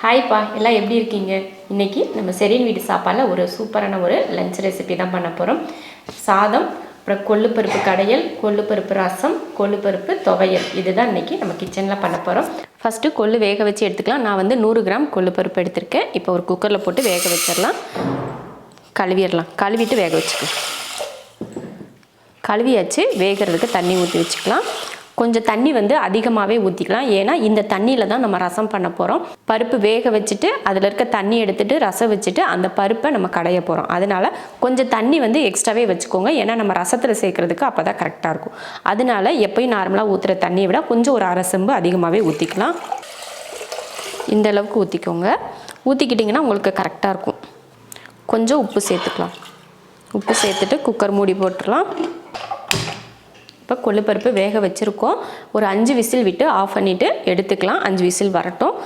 Hi பா, எல்லாம் எப்படி இருக்கீங்க? இன்றைக்கி நம்ம செரின் வீட்டு சாப்பாடில் ஒரு சூப்பரான ஒரு லஞ்ச் ரெசிபி தான் பண்ண போகிறோம். சாதம், அப்புறம் கொள்ளு பருப்பு கடையல், கொள்ளு பருப்பு ரசம், கொள்ளு பருப்பு துவையல், இதுதான் இன்றைக்கி நம்ம கிச்சனில் பண்ண போகிறோம். ஃபஸ்ட்டு கொள்ளு வேக வச்சு எடுத்துக்கலாம். நான் வந்து 100 கிராம் கொள்ளு பருப்பு எடுத்திருக்கேன். இப்போ ஒரு குக்கரில் போட்டு வேக வச்சிடலாம். கழுவிடலாம். கழுவிட்டு வேக வச்சுக்கலாம். கழுவியாச்சு. வேகிறதுக்கு தண்ணி ஊற்றி வச்சுக்கலாம். கொஞ்சம் தண்ணி வந்து அதிகமாகவே ஊற்றிக்கலாம். ஏன்னா இந்த தண்ணியில் தான் நம்ம ரசம் பண்ண போகிறோம். பருப்பு வேக வச்சுட்டு அதில் இருக்க தண்ணி எடுத்துகிட்டு ரசம் வச்சுட்டு அந்த பருப்பை நம்ம கடைய போகிறோம். அதனால் கொஞ்சம் தண்ணி வந்து எக்ஸ்ட்ராவே வச்சுக்கோங்க. ஏன்னா நம்ம ரசத்தில் சேர்க்குறதுக்கு அப்போ தான் கரெக்டாக இருக்கும். அதனால எப்போயும் நார்மலாக ஊற்றுற தண்ணியை விட கொஞ்சம் ஒரு அரை செம்பு அதிகமாகவே ஊற்றிக்கலாம். இந்த அளவுக்கு ஊற்றிக்கோங்க. ஊற்றிக்கிட்டிங்கன்னா உங்களுக்கு கரெக்டாக இருக்கும். கொஞ்சம் உப்பு சேர்த்துக்கலாம். உப்பு சேர்த்துட்டு குக்கர் மூடி போட்டுடலாம். இப்போ கொள்ளு பருப்பு வேக வச்சுருக்கோம். ஒரு 5 விசில் விட்டு ஆஃப் பண்ணிவிட்டு எடுத்துக்கலாம். 5 விசில் வரட்டும்.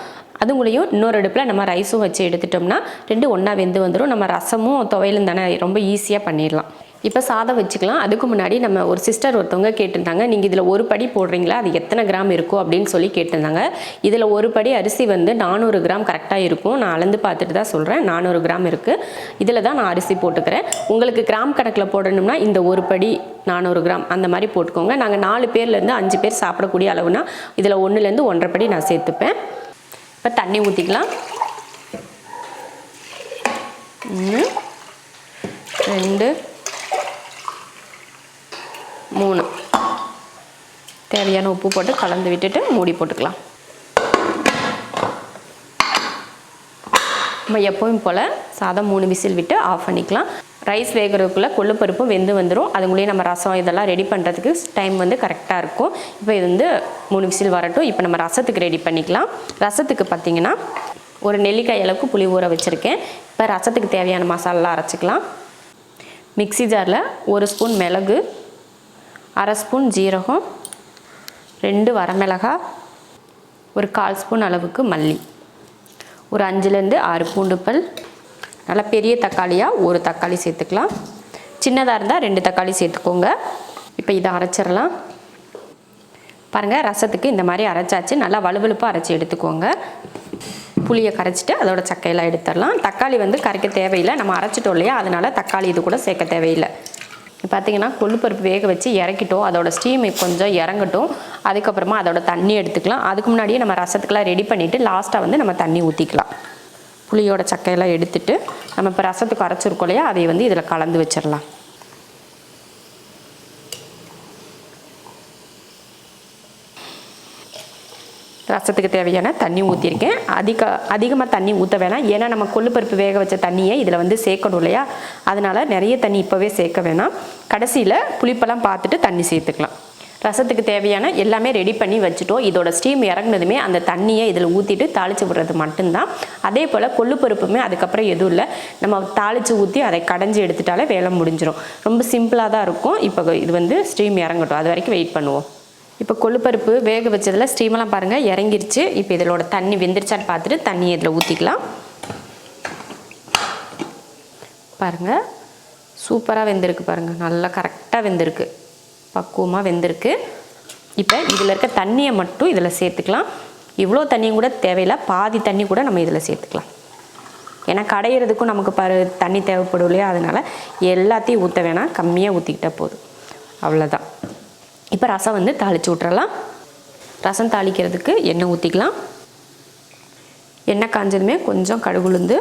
அதுங்களையும் இன்னொரு அடுப்பில் நம்ம ரைஸும் வச்சு எடுத்துட்டோம்னா 2 ஒன்றா வெந்து வந்துடும். நம்ம ரசமும் துவையலும் தானே, ரொம்ப ஈஸியாக பண்ணிடலாம். இப்போ சாதம் வச்சுக்கலாம். அதுக்கு முன்னாடி நம்ம ஒரு சிஸ்டர் ஒருத்தவங்க கேட்டிருந்தாங்க, நீங்கள் இதில் ஒரு படி போடுறீங்களா, அது எத்தனை கிராம் இருக்கும் அப்படின்னு சொல்லி கேட்டிருந்தாங்க. இதில் ஒரு படி அரிசி வந்து 400 கிராம் கரெக்டாக இருக்கும். நான் அளந்து பார்த்துட்டு தான் சொல்கிறேன். 400 கிராம் இருக்குது. இதில் தான் நான் அரிசி போட்டுக்கிறேன். உங்களுக்கு கிராம் கணக்கில் போடணும்னா இந்த ஒரு படி 400 கிராம் அந்த மாதிரி போட்டுக்கோங்க. நாங்கள் 4 பேர்லேருந்து 5 பேர் சாப்பிடக்கூடிய அளவுனா இதில் 1லேருந்து 1.5 படி நான் சேர்த்துப்பேன். இப்போ தண்ணி ஊற்றிக்கலாம். 1 2 3 தேவையான உப்பு போட்டு கலந்து விட்டுட்டு மூடி போட்டுக்கலாம். நம்ம எப்பவும் போல் சாதம் 3 விசில் விட்டு ஆஃப் பண்ணிக்கலாம். ரைஸ் வேகிறதுக்குள்ளே கொள்ளு பருப்பும் வெந்து வந்துடும். அதுக்குள்ளேயே நம்ம ரசம் இதெல்லாம் ரெடி பண்ணுறதுக்கு டைம் வந்து கரெக்டாக இருக்கும். இப்போ இது வந்து 3 விசில் வரட்டும். இப்போ நம்ம ரசத்துக்கு ரெடி பண்ணிக்கலாம். ரசத்துக்கு பார்த்திங்கன்னா ஒரு நெல்லிக்காய் அளவுக்கு புளி ஊற வச்சுருக்கேன். இப்போ ரசத்துக்கு தேவையான மசாலா அரைச்சிக்கலாம். மிக்ஸி ஜாரில் 1 ஸ்பூன் மிளகு, 1/2 ஸ்பூன் ஜீரகம், 2 வரமிளகாய், ஒரு 1/4 ஸ்பூன் அளவுக்கு மல்லி, ஒரு 5லேருந்து 6 பூண்டுப்பல், நல்லா பெரிய தக்காளியாக 1 தக்காளி சேர்த்துக்கலாம். சின்னதாக இருந்தால் 2 தக்காளி சேர்த்துக்கோங்க. இப்போ இதை அரைச்சிடலாம். பாருங்கள், ரசத்துக்கு இந்த மாதிரி அரைச்சாச்சு. நல்லா வலுவலுப்பாக அரைச்சி எடுத்துக்கோங்க. புளியை கரைச்சிட்டு அதோட சக்கையெல்லாம் எடுத்துடலாம். தக்காளி வந்து கரைக்க தேவையில்லை, நம்ம அரைச்சிட்டோம் இல்லையா, அதனால் தக்காளி இது கூட சேர்க்க தேவையில்லை. பார்த்திங்கன்னா கொள்ளு பருப்பு வேக வச்சு இறக்கிட்டோம். அதோட ஸ்டீம் கொஞ்சம் இறங்கட்டும். அதுக்கப்புறமா அதோட தண்ணி எடுத்துக்கலாம். அதுக்கு முன்னாடியே நம்ம ரசத்துக்கெல்லாம் ரெடி பண்ணிவிட்டு லாஸ்ட்டாக வந்து நம்ம தண்ணி ஊற்றிக்கலாம். புளியோட சக்கையெல்லாம் எடுத்துட்டு நம்ம இப்போ ரசத்துக்கு அரைச்சிருக்கோம் இல்லையா, அதை வந்து இதில் கலந்து வச்சிடலாம். ரசத்துக்கு தேவையான தண்ணி ஊற்றிருக்கேன். அதிகமாக தண்ணி ஊற்ற வேணாம். ஏன்னா நம்ம கொள்ளு பருப்பு வேக வச்ச தண்ணியை இதில் வந்து சேர்க்கணும் இல்லையா, அதனால் நிறைய தண்ணி இப்போவே சேர்க்க வேணாம். கடைசியில் புளிப்பெல்லாம் பார்த்துட்டு தண்ணி சேர்த்துக்கலாம். ரசத்துக்கு தேவையான எல்லாமே ரெடி பண்ணி வச்சுட்டோம். இதோட ஸ்டீம் இறங்கினதுமே அந்த தண்ணியை இதில் ஊற்றிட்டு தாளித்து விடுறது மட்டும்தான். அதே போல் கொள்ளு பருப்புமே அதுக்கப்புறம் எதுவும் இல்லை, நம்ம தாளித்து ஊற்றி அதை கடைஞ்சி எடுத்துட்டாலே வேலை முடிஞ்சிடும். ரொம்ப சிம்பிளாக தான் இருக்கும். இப்போ இது வந்து ஸ்டீம் இறங்கட்டும், அது வரைக்கும் வெயிட் பண்ணுவோம். இப்போ கொள்ளு பருப்பு வேக வச்சதில் ஸ்டீமெல்லாம் பாருங்கள் இறங்கிருச்சு. இப்போ இதோட தண்ணி வெந்துருச்சான்னு பார்த்துட்டு தண்ணியை இதில் ஊற்றிக்கலாம். பாருங்கள், சூப்பராக வெந்திருக்கு. பாருங்கள், நல்லா கரெக்டாக வெந்திருக்கு, பக்குவமாக வெந்திருக்கு. இப்போ இதில் இருக்க தண்ணியை மட்டும் இதில் சேர்த்துக்கலாம். இவ்வளோ தண்ணியும் கூட தேவையில்லை, பாதி தண்ணி கூட நம்ம இதில் சேர்த்துக்கலாம். ஏன்னா கடையிறதுக்கும் நமக்கு தண்ணி தேவைப்படும் இல்லையா, அதனால் எல்லாத்தையும் ஊற்ற வேணாம், கம்மியாக ஊற்றிக்கிட்டால் போதும். அவ்வளோதான். இப்போ ரசம் வந்து தாளித்து விட்றலாம். ரசம் தாளிக்கிறதுக்கு எண்ணெய் ஊற்றிக்கலாம். எண்ணெய் காஞ்சதுமே கொஞ்சம் கடுகுளுந்து,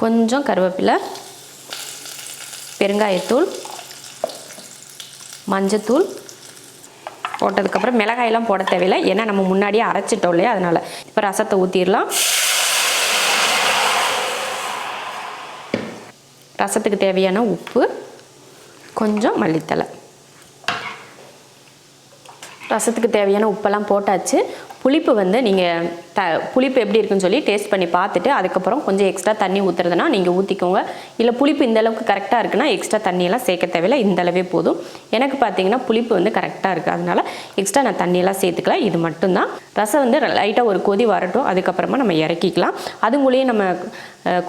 கொஞ்சம் கருவேப்பிலை, பெருங்காயத்தூள், மஞ்சத்தூள் போட்டதுக்கப்புறம் மிளகாயெல்லாம் போட தேவையில்லை, ஏன்னா நம்ம முன்னாடியே அரைச்சிட்டோம் இல்லையா, அதனால். இப்போ ரசத்தை ஊற்றிடலாம். ரசத்துக்கு தேவையான உப்பு, கொஞ்சம் மல்லித்தழை. ரசத்துக்கு தேவையான உப்பெல்லாம் போட்டாச்சு. புளிப்பு வந்து நீங்கள் புளிப்பு எப்படி இருக்குன்னு சொல்லி டேஸ்ட் பண்ணி பார்த்துட்டு அதுக்கப்புறம் கொஞ்சம் எக்ஸ்ட்ரா தண்ணி ஊற்றுறதுனா நீங்கள் ஊற்றிக்கோங்க. இல்லை புளிப்பு இந்த அளவுக்கு கரெக்டாக இருக்குன்னா எக்ஸ்ட்ரா தண்ணியெல்லாம் சேர்க்க தேவையில்லை, இந்த அளவே போதும். எனக்கு பார்த்தீங்கன்னா புளிப்பு வந்து கரெக்டாக இருக்குது, அதனால் எக்ஸ்ட்ரா நான் தண்ணியெல்லாம் சேர்த்துக்கலாம். இது மட்டும்தான். ரசம் வந்து லைட்டாக ஒரு கொதி வரட்டும், அதுக்கப்புறமா நம்ம இறக்கிக்கலாம். அதுங்களையும் நம்ம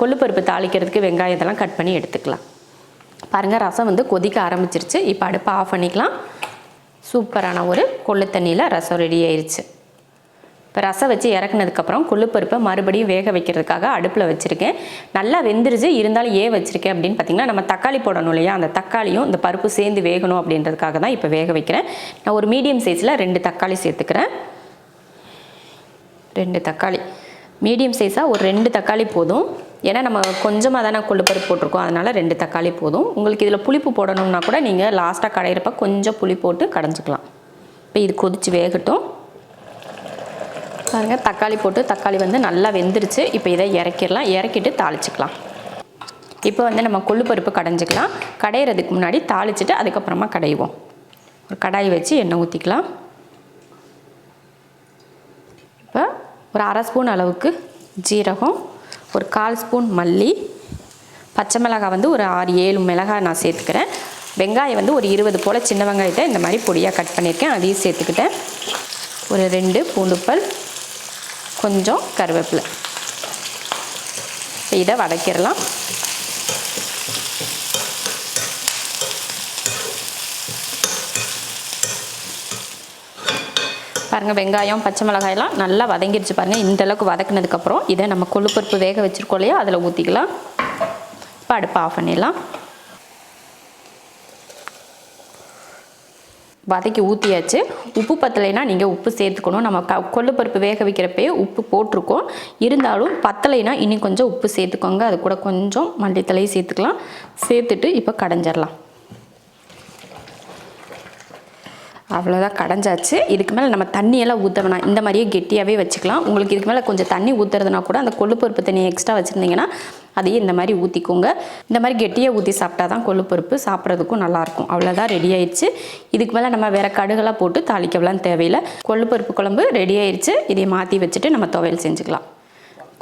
கொள்ளு பருப்பு தாளிக்கிறதுக்கு வெங்காயத்தெல்லாம் கட் பண்ணி எடுத்துக்கலாம். பாருங்கள், ரசம் வந்து கொதிக்க ஆரம்பிச்சிருச்சு. இப்போ அடுப்பை ஆஃப் பண்ணிக்கலாம். சூப்பரான ஒரு கொள்ளு தண்ணியில் ரசம் ரெடி ஆயிடுச்சு. இப்போ ரசம் வச்சு இறக்குனதுக்கப்புறம் கொள்ளு பருப்பை மறுபடியும் வேக வைக்கிறதுக்காக அடுப்பில் வச்சுருக்கேன். நல்லா வெந்துருச்சு, இருந்தாலும் ஏன் வச்சுருக்கேன் அப்படின்னு பார்த்தீங்கன்னா, நம்ம தக்காளி போடணும் இல்லையா, அந்த தக்காளியும் இந்த பருப்பு சேர்ந்து வேகணும் அப்படின்றதுக்காக தான் இப்போ வேக வைக்கிறேன். நான் ஒரு மீடியம் சைஸில் 2 தக்காளி சேர்த்துக்கிறேன். 2 தக்காளி மீடியம் சைஸாக ஒரு 2 தக்காளி போதும். ஏன்னா நம்ம கொஞ்சமாக தானே கொள்ளு பருப்பு போட்டிருக்கோம், அதனால் 2 தக்காளி போதும். உங்களுக்கு இதில் புளிப்பு போடணும்னா கூட நீங்கள் லாஸ்ட்டாக கடையிறப்ப கொஞ்சம் புளி போட்டு கடைஞ்சிக்கலாம். இப்போ இது கொதித்து வேகட்டும். பாருங்கள், தக்காளி போட்டு தக்காளி வந்து நல்லா வெந்துருச்சு. இப்போ இதை இறக்கிடலாம், இறக்கிட்டு தாளிச்சிக்கலாம். இப்போ வந்து நம்ம கொள்ளு பருப்பு கடைஞ்சிக்கலாம். கடையிறதுக்கு முன்னாடி தாளிச்சிட்டு அதுக்கப்புறமா கடைவோம். ஒரு கடாய் வச்சு எண்ணெய் ஊற்றிக்கலாம். இப்போ ஒரு 1/2 ஸ்பூன் அளவுக்கு ஜீரகம், ஒரு 1/4 ஸ்பூன் மல்லி, பச்சை மிளகாய் வந்து ஒரு 6-7 மிளகாய் நான் சேர்த்துக்கிறேன். வெங்காயம் வந்து ஒரு 20 போல் சின்ன வெங்காயத்தை இந்த மாதிரி பொடியாக கட் பண்ணியிருக்கேன், அதையும் சேர்த்துக்கிட்டேன். ஒரு 2 பூண்டுப்பல், கொஞ்சம் கருவேப்பிலை. இப்போ இதை வதக்கிடலாம். பாருங்கள், வெங்காயம் பச்சை மிளகாயெல்லாம் நல்லா வதங்கிடுச்சு பாருங்கள். இந்த அளவுக்கு வதக்கினதுக்கப்புறம் இதை நம்ம கொள்ளு பருப்பு வேக வச்சுருக்கோம் இல்லையா, அதில் ஊற்றிக்கலாம். இப்போ அடுப்பை ஆஃப் பண்ணிடலாம். வதக்கி ஊற்றியாச்சு. உப்பு பத்தலைன்னா நீங்கள் உப்பு சேர்த்துக்கணும். நம்ம கொள்ளு பருப்பு வேக வைக்கிறப்பயே உப்பு போட்டிருக்கோம், இருந்தாலும் பத்தலைன்னா இன்னும் கொஞ்சம் உப்பு சேர்த்துக்கோங்க. அது கூட கொஞ்சம் மல்லித்தலையும் சேர்த்துக்கலாம். சேர்த்துட்டு இப்போ கடைஞ்சிடலாம். அவ்வளோதான், கடைஞ்சாச்சு. இதுக்கு மேலே நம்ம தண்ணியெல்லாம் ஊற்ற வேணாம், இந்த மாதிரியே கெட்டியாகவே வச்சுக்கலாம். உங்களுக்கு இதுக்கு மேலே கொஞ்சம் தண்ணி ஊற்றுறதுனா கூட அந்த கொள்ளு பருப்பு தண்ணியை எக்ஸ்ட்ரா வச்சுருந்தீங்கன்னா அதையே இந்த மாதிரி ஊற்றிக்கோங்க. இந்த மாதிரி கெட்டியாக ஊற்றி சாப்பிட்டா தான் கொள்ளு பருப்பு சாப்பிட்றதுக்கும் நல்லாயிருக்கும். அவ்வளோதான், ரெடி ஆயிடுச்சு. இதுக்கு மேலே நம்ம வேறு கடுகெல்லாம் போட்டு தாளிக்கலாம் தேவையில்லை. கொள்ளு பருப்பு குழம்பு ரெடி ஆயிடுச்சு. இதை மாற்றி வச்சுட்டு நம்ம துவையல் செஞ்சுக்கலாம்.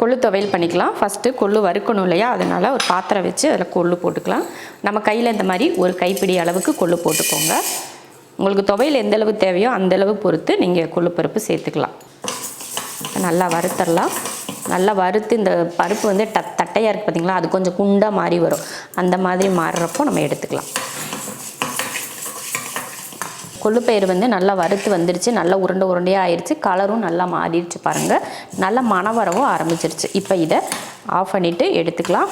கொள்ளு துவையல் பண்ணிக்கலாம். ஃபஸ்ட்டு கொள்ளு வறுக்கணும் இல்லையா, அதனால் ஒரு பாத்திரம் வச்சு அதில் கொள்ளு போட்டுக்கலாம். நம்ம கையில் இந்த மாதிரி ஒரு கைப்பிடி அளவுக்கு கொள்ளு போட்டுக்கோங்க. உங்களுக்கு துவையல் எந்த அளவு தேவையோ அந்தளவு பொறுத்து நீங்கள் கொள்ளு பருப்பு சேர்த்துக்கலாம். நல்லா வறுத்தரலாம். நல்லா வறுத்து இந்த பருப்பு வந்து தட்டையாக இருக்குது பார்த்திங்களா, அது கொஞ்சம் குண்டாக மாறி வரும். அந்த மாதிரி மாறுறப்போ நம்ம எடுத்துக்கலாம். கொள்ளுப்பயிறு வந்து நல்லா வறுத்து வந்துடுச்சு, நல்லா உருண்டை உருண்டையாக ஆயிடுச்சு. கலரும் நல்லா மாறிடுச்சு பாருங்கள். நல்லா மணம் வரவும் ஆரம்பிச்சிருச்சு. இப்போ இதை ஆஃப் பண்ணிவிட்டு எடுத்துக்கலாம்.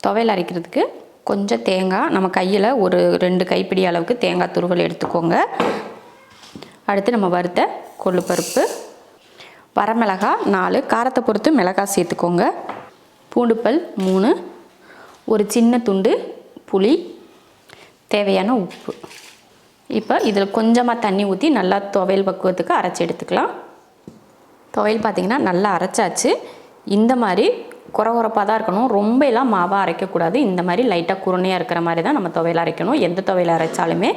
துவையல் அரைக்கிறதுக்கு கொஞ்சம் தேங்காய், நம்ம கையில் ஒரு 2 கைப்பிடி அளவுக்கு தேங்காய் துருவல் எடுத்துக்கோங்க. அடுத்து நம்ம வறுத்த கொள்ளு பருப்பு, வரமிளகாய் 4, காரத்தை பொறுத்து மிளகாய் சேர்த்துக்கோங்க. பூண்டுப்பல் 3, ஒரு சின்ன துண்டு புளி, தேவையான உப்பு. இப்போ இதில் கொஞ்சமாக தண்ணி ஊற்றி நல்லா துவையல் பக்குவத்துக்கு அரைச்சி எடுத்துக்கலாம். துவையல் பார்த்திங்கன்னா நல்லா அரைச்சாச்சு. இந்த மாதிரி குறகுறப்பாக தான் இருக்கணும், ரொம்ப எல்லாம் மாவாக அரைக்கக்கூடாது. இந்த மாதிரி லைட்டாக குருணையாக இருக்கிற மாதிரி தான் நம்ம துவையல் அரைக்கணும். எந்த துவையல் அரைச்சாலுமே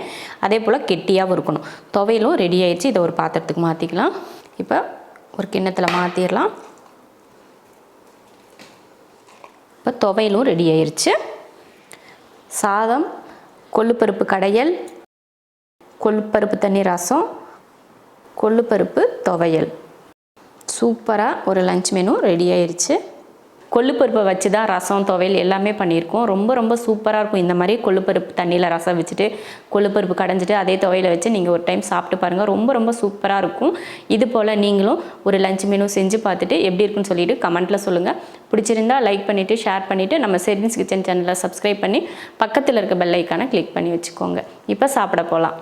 அதே போல் கெட்டியாகவும் இருக்கணும். துவையலும் ரெடி ஆயிடுச்சு. இதை ஒரு பாத்திரத்துக்கு மாற்றிக்கலாம். இப்போ ஒரு கிண்ணத்தில் மாற்றிடலாம். இப்போ துவையலும் ரெடி ஆயிடுச்சு. சாதம், கொள்ளு பருப்பு கடையல், கொள்ளு பருப்பு தண்ணி ரசம், கொள்ளு பருப்பு துவையல், சூப்பராக ஒரு லஞ்ச் மெனு ரெடி ஆயிடுச்சு. கொள்ளு பருப்பை வச்சு தான் ரசம் துவையல் எல்லாமே பண்ணியிருக்கோம். ரொம்ப ரொம்ப சூப்பராக இருக்கும். இந்த மாதிரி கொள்ளு பருப்பு தண்ணியில் ரசம் வச்சுட்டு கொள்ளு பருப்பு கடைஞ்சிட்டு அதே துவையலை வச்சு நீங்கள் ஒரு டைம் சாப்பிட்டு பாருங்கள். ரொம்ப ரொம்ப சூப்பராக இருக்கும். இது போல் நீங்களும் ஒரு லஞ்ச் மெனு செஞ்சு பார்த்துட்டு எப்படி இருக்குன்னு சொல்லிவிட்டு கமெண்ட்டில் சொல்லுங்கள். பிடிச்சிருந்தா லைக் பண்ணிவிட்டு ஷேர் பண்ணிவிட்டு நம்ம ஷெரின்ஸ் கிச்சன் சேனலை சப்ஸ்கிரைப் பண்ணி பக்கத்தில் இருக்க பெல் ஐக்கானை கிளிக் பண்ணி வச்சுக்கோங்க. இப்போ சாப்பிட போகலாம்.